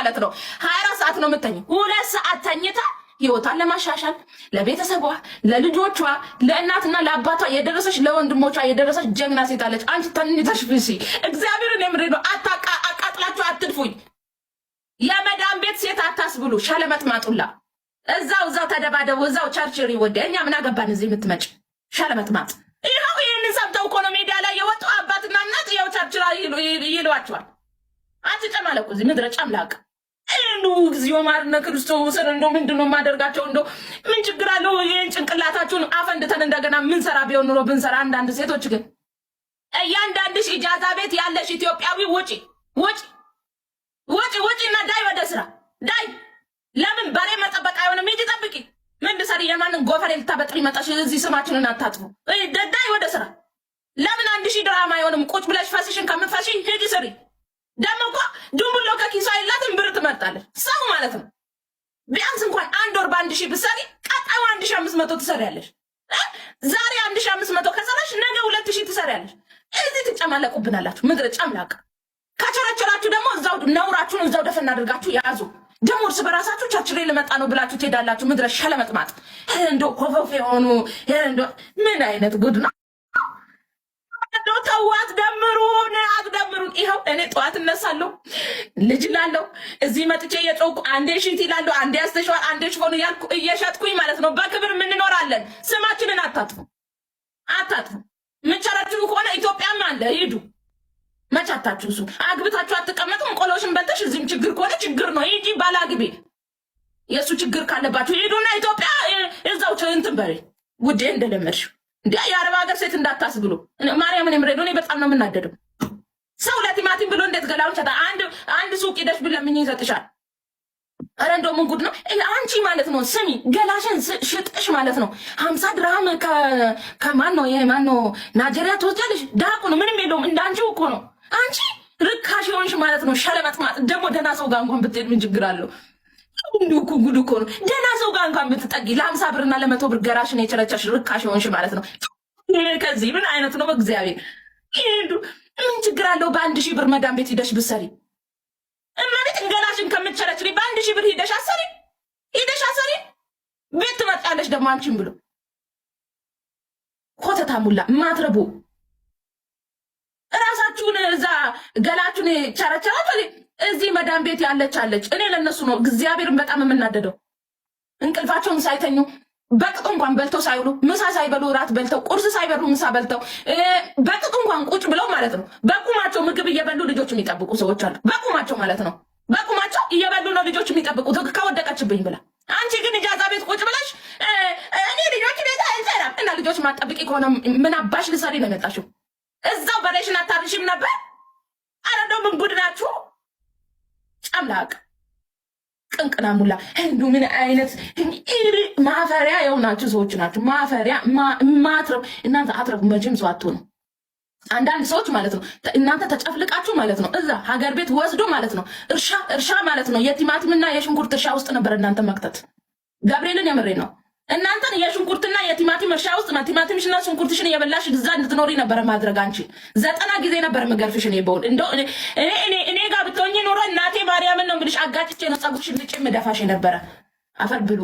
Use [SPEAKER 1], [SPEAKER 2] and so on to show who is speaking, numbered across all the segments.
[SPEAKER 1] ማለት ነው 24 ሰዓት ነው የምተኝ። 2 ሰዓት ተኝታ ህይወቷን ለማሻሻል ለቤተሰቧ፣ ለልጆቿ፣ ለእናትና ለአባቷ የደረሰች ለወንድሞቿ የደረሰች ጀግና ሴት አለች። አንቺ ተኝተሽ ፍሲ። እግዚአብሔርን የምሬ ነው። አቃጥላችሁ አትድፉኝ። የመዳም ቤት ሴት አታስብሉ። ሸለመጥማጡላ እዛው ተደባደቡ። እዛው ቸርችሪ ወደ እኛ ምን አገባን? እዚህ የምትመጭ ሸለመጥማጥ። ይኸው ይህንን ሰምተው እኮ ነው ሜዲያ ላይ የወጡ አባትና እናት ይኸው ቸርችራ ይሏቸዋል። አትጨማለቁ እዚህ ምድረ ጨምላቅ። እንዱ እግዚኦ ማርነ ክርስቶስን እንዶ ምንድነው የማደርጋቸው? እንዶ ምን ችግር አለው? ይህን ጭንቅላታችሁን አፈንድተን እንደገና ምን ሰራ ቢሆን ኑሮ ብንሰራ። አንዳንድ ሴቶች ግን እያንዳንድሽ ኢጃዛ ቤት ያለሽ ኢትዮጵያዊ ውጪ እና ዳይ ወደ ስራ ዳይ። ለምን በሬ መጠበቅ አይሆንም? ሂጂ ጠብቂ። ምን ሰሪ? የማንን ጎፈሬ ልታበጥሪ መጣሽ? እዚህ ስማችንን አታጥፉ። ዳይ ወደ ስራ። ለምን 1000 ድራማ አይሆንም? ቁጭ ብለሽ ፈስሽን ከምትፈሺ ሂጂ ስሪ። ደግሞ እኮ ድንቡሎ ከኪሷ የላትም ብር ትመርጣለች። ሰው ማለት ነው። ቢያንስ እንኳን 1 ወር በ1000 ብትሰሪ ቀጣዩ 1500 ትሰሪያለሽ። ዛሬ 1500 ከሰራሽ ነገ 2000 ትሰሪያለሽ። እዚህ ትጨማለቁብናላችሁ ምድረ ጨምላቅ። ከቸረቸራችሁ ደግሞ እዛው ነውራችሁን እዛው ደፈን አድርጋችሁ ያዙ። ደግሞ እርስ በራሳችሁ ቸርችሬ ልመጣ ነው ብላችሁ ትሄዳላችሁ። ምድረ ሸለመጥማጥ። እንዶ ኮፈፍ የሆኑ እንዶ ምን አይነት ጉድ ነው? ተው አትደምሩን። ይኸው እኔ ጠዋት እነሳለሁ ልጅ ላለው እዚህ መጥቼ እየጮኩ አንዴ ሺት ይላለሁ፣ አንዴ ያስተሽዋል፣ አንዴ ሽፎን እያልኩ እየሸጥኩኝ ማለት ነው። በክብር የምንኖራለን። ስማችንን አታጥፉ። ምንቸራችሁ ከሆነ ኢትዮጵያም አለ ሂዱ። መቻታችሁ እሱ አግብታችሁ አትቀመጡም። ቆሎሽን በልተሽ እዚህም ችግር ከሆነ ችግር ነው። ሂጂ ባላግቢ። የእሱ ችግር ካለባችሁ ሂዱና ኢትዮጵያ እዛው እንትን በሬ ውዴ እንደለመድሽው እንዴ የአረብ ሀገር ሴት እንዳታስብሉ። ማርያምን የምሬዶ እኔ በጣም ነው የምናደደው። ሰው ለቲማቲም ብሎ እንዴት ገላውን ቻታ አንድ ሱቅ ሄደሽ ብለምኝ ይሰጥሻል። አረ እንደው ምን ጉድ ነው አንቺ ማለት ነው። ስሚ ገላሽን ሽጥሽ ማለት ነው 50 ድርሃም ከማን ነው የማን ነው ናይጄሪያ ትወስጃለሽ። ዳቁ ነው ምንም የለውም። እንዳንቺው እኮ ነው አንቺ ርካሽ የሆንሽ ማለት ነው። ሸለመጥማጥ ደግሞ ደህና ሰው ጋር እንኳን ብትሄድ ምን ችግር አለው? እንዱኩ ጉድ እኮ ነው። ደህና ሰው ጋር እንኳን ብትጠጊ ለ50 ብርና ለ100 ብር ገራሽን የቸረቸሽ ርካሽ የሆንሽ ማለት ነው። ከዚህ ምን አይነት ነው? በእግዚአብሔር ምን ችግር አለው? በ1000 ብር መዳም ቤት ሂደሽ ብትሰሪ እማቤት እንገላሽን ከምትቸረችሪ በ1000 ብር ሂደሽ አሰሪ ቤት ትመጣለሽ። ደግሞ አንቺን ብሎ ኮተታ ሙላ ማትረቡ እራሳችሁን እዛ ገላችሁን ቸረቸራችሁ። እዚህ መዳም ቤት አለች። እኔ ለነሱ ነው እግዚአብሔርን በጣም የምናደደው። እንቅልፋቸውን ሳይተኙ በቅጡ እንኳን በልተው ሳይውሉ ምሳ ሳይበሉ ራት በልተው ቁርስ ሳይበሉ ምሳ በልተው በቅጡ እንኳን ቁጭ ብለው ማለት ነው በቁማቸው ምግብ እየበሉ ልጆች የሚጠብቁ ሰዎች አሉ። በቁማቸው ማለት ነው በቁማቸው እየበሉ ነው ልጆች የሚጠብቁት ከወደቀችብኝ ብላ። አንቺ ግን ኢጃዛ ቤት ቁጭ ብለሽ እኔ ልጆች ቤት አይሰራም እና ልጆች ማጠብቂ ከሆነ ምን አባሽ ልሰሪ ነው የመጣሽው? እዛው በሬሽን አታርሽም ነበር? አረ እንደው ምን ጉድ ናችሁ? ጨምላቅ ቅንቅና ሙላ እንዱ ምን አይነት ማፈሪያ የሆናችሁ ሰዎች ናችሁ። ማፈሪያ ማትረብ እናንተ አትረቡ። መቼም ሰው አትሆኑ። አንዳንድ ሰዎች ማለት ነው እናንተ ተጨፍልቃችሁ ማለት ነው እዛ ሀገር ቤት ወስዶ ማለት ነው እርሻ ማለት ነው የቲማቲምና የሽንኩርት እርሻ ውስጥ ነበር እናንተ መክተት። ገብርኤልን የምሬ ነው። እናንተን የሽንኩርትና የቲማቲም እርሻ ውስጥ ቲማቲምሽና ሽንኩርትሽን የበላሽ እዛ እንድትኖሪ ነበረ ማድረግ። አንቺ 90 ጊዜ ነበር መገርፍሽ። እኔ በውል እንደው እኔ ጋር ብትሆኚ ኖሮ እናቴ ማርያምን ነው የምልሽ አጋጭቼ ነው ፀጉርሽን ልጬ መደፋሽ ነበረ። አፈር ብሎ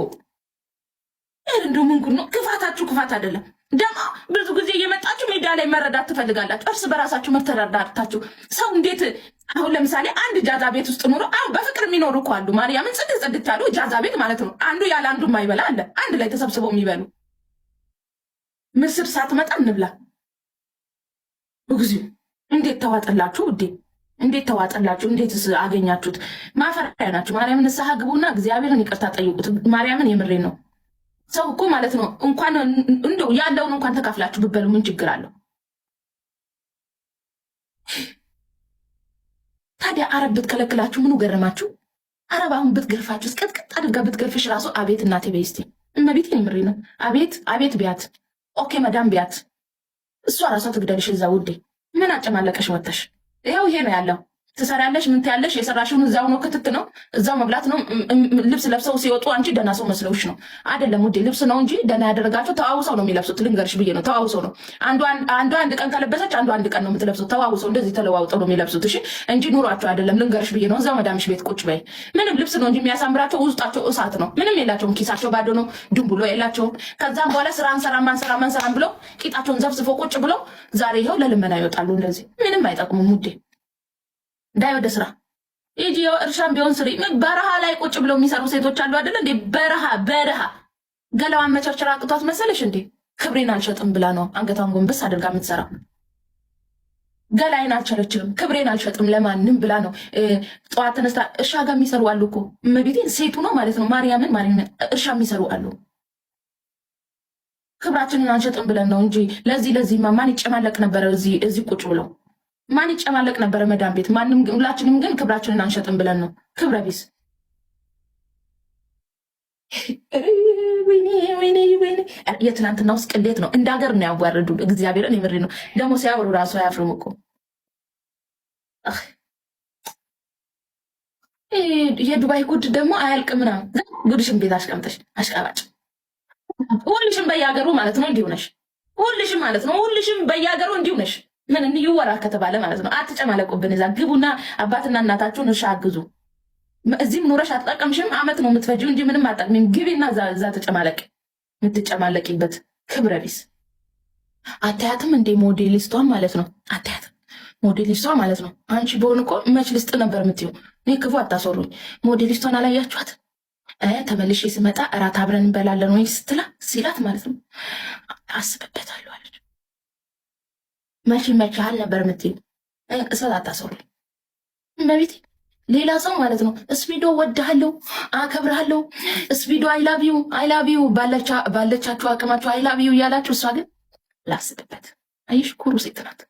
[SPEAKER 1] እንደው ምን ጉድ ነው? ክፋታችሁ ክፋት አይደለም። ደግሞ ብዙ ጊዜ እየመጣችሁ ሜዳ ላይ መረዳት ትፈልጋላችሁ። እርስ በራሳችሁ መተዳዳርታችሁ ሰው እንዴት አሁን ለምሳሌ አንድ ጃዛ ቤት ውስጥ ኑሮ አሁን በፍቅር የሚኖሩ እኮ አሉ። ማርያምን ጽድት ያሉ ጃዛ ቤት ማለት ነው። አንዱ ያለ አንዱ የማይበላ አለ። አንድ ላይ ተሰብስበው የሚበሉ ምስር ሳትመጣ እንብላ። እግዚኦ እንዴት ተዋጠላችሁ ውዴ! እንዴት ተዋጠላችሁ? እንዴትስ አገኛችሁት? ማፈሪያ ናችሁ። ማርያምን ንስሐ ግቡና እግዚአብሔርን ይቅርታ ጠይቁት። ማርያምን የምሬን ነው። ሰው እኮ ማለት ነው እንኳን እንደው ያለውን እንኳን ተካፍላችሁ ብበሉ ምን ችግር አለው? ታዲያ አረብ ብትከለክላችሁ ምኑ ገረማችሁ? አረብ አሁን ብትገርፋችሁ ቅጥቅጥ አድርጋ ብትገርፍሽ ራሱ አቤት እናቴ በይስቲ እመቤቴ የምሬ ነው። አቤት ቢያት ኦኬ መዳም ቢያት እሷ ራሷ ትግደልሽ እዛ ውዴ። ምን አጨማለቀሽ ወተሽ? ይኸው ይሄ ነው ያለው። ትሰሪያለሽ፣ ምን ትያለሽ? የሰራሽውን እዛው ነው፣ ክትት ነው፣ እዛው መብላት ነው። ልብስ ለብሰው ሲወጡ አንቺ ደህና ሰው መስለውሽ ነው። አይደለም ውዴ፣ ልብስ ነው እንጂ ደህና ያደረጋቸው ተዋውሰው ነው የሚለብሱት። ልንገርሽ ብዬ ነው፣ ተዋውሰው ነው። አንዱ አንድ ቀን ከለበሰች አንዱ አንድ ቀን ነው የምትለብሱት። ተዋውሰው እንደዚህ ተለዋውጠው ነው የሚለብሱት። እሺ እንጂ ኑሯቸው አይደለም። ልንገርሽ ብዬ ነው። እዛው መዳምሽ ቤት ቁጭ በይ። ምንም ልብስ ነው እንጂ የሚያሳምራቸው ውስጣቸው እሳት ነው። ምንም የላቸውም። ኪሳቸው ባዶ ነው። ድንቡሎ የላቸውም። ከዛም በኋላ ስራ አንሰራም ብለው ቂጣቸውን ዘፍዝፎ ቁጭ ብለው ዛሬ ይኸው ለልመና ይወጣሉ። እንደዚህ ምንም አይጠቅሙም ውዴ። ዳይ ወደ ስራ ሂጂ። እርሻም ቢሆን ስሪ። በረሃ ላይ ቁጭ ብለው የሚሰሩ ሴቶች አሉ አይደለ እንዴ? በረሃ ገላዋን መቸርቸር አቅቷት መሰለሽ እንዴ? ክብሬን አልሸጥም ብላ ነው አንገቷን ጎንበስ አድርጋ የምትሰራው። ገላይን አልቸረችርም፣ ክብሬን አልሸጥም ለማንም ብላ ነው። ጠዋት ተነስታ እርሻ ጋር የሚሰሩ አሉ እኮ እመቤቴን፣ ሴቱ ነው ማለት ነው። ማርያምን እርሻ የሚሰሩ አሉ። ክብራችንን አንሸጥም ብለን ነው እንጂ ለዚህ ማን ይጨማለቅ ነበረ? እዚህ ቁጭ ብለው ማን ይጨማለቅ ነበረ? መዳም ቤት ማንም። ሁላችንም ግን ክብራችንን አንሸጥም ብለን ነው። ክብረ ቢስ ወይኔ የትናንትና ውስጥ ቅሌት ነው። እንደ ሀገር ነው ያዋረዱ። እግዚአብሔርን የምሬ ነው። ደግሞ ሲያወሩ ራሱ አያፍርም እኮ። የዱባይ ጉድ ደግሞ አያልቅ ምናምን። ጉድሽን ቤት አስቀምጠሽ አሽቃባጭ። ሁልሽም በየሀገሩ ማለት ነው እንዲሁ ነሽ። ሁልሽም ማለት ነው። ሁልሽም በየሀገሩ እንዲሁ ነሽ። ምን ይወራ ከተባለ ማለት ነው። አትጨማለቁብን። እዛ ግቡና አባትና እናታችሁን እርሻ አግዙ። እዚህም ኑረሽ አትጠቀምሽም። አመት ነው የምትፈጂው እንጂ ምንም አጠቅሚም። ግቢና እዛ ተጨማለቅ። የምትጨማለቂበት ክብረ ቢስ። አታያትም እንዴ ሞዴሊስቷን ማለት ነው። አታያትም ሞዴሊስቷ ማለት ነው። አንቺ በሆን እኮ መች ልስጥ ነበር የምትይው። እኔ ክፉ አታሰሩኝ። ሞዴሊስቷን አላያችኋት? ተመልሼ ስመጣ እራት አብረን እንበላለን ወይ ሲላት ማለት ነው። አስብበታለሁ አለች። መቼ ያህል ነበር የምትይው። እሰት አታሰሩኝ በቤቴ። ሌላ ሰው ማለት ነው እስፒዶ ወድሃለሁ፣ አከብርሃለሁ፣ እስፒዶ አይላቪዩ ባለቻችሁ አቅማችሁ አይላቪዩ እያላችሁ፣ እሷ ግን ላስብበት። አይሽ ኩሩ ሴት ናት።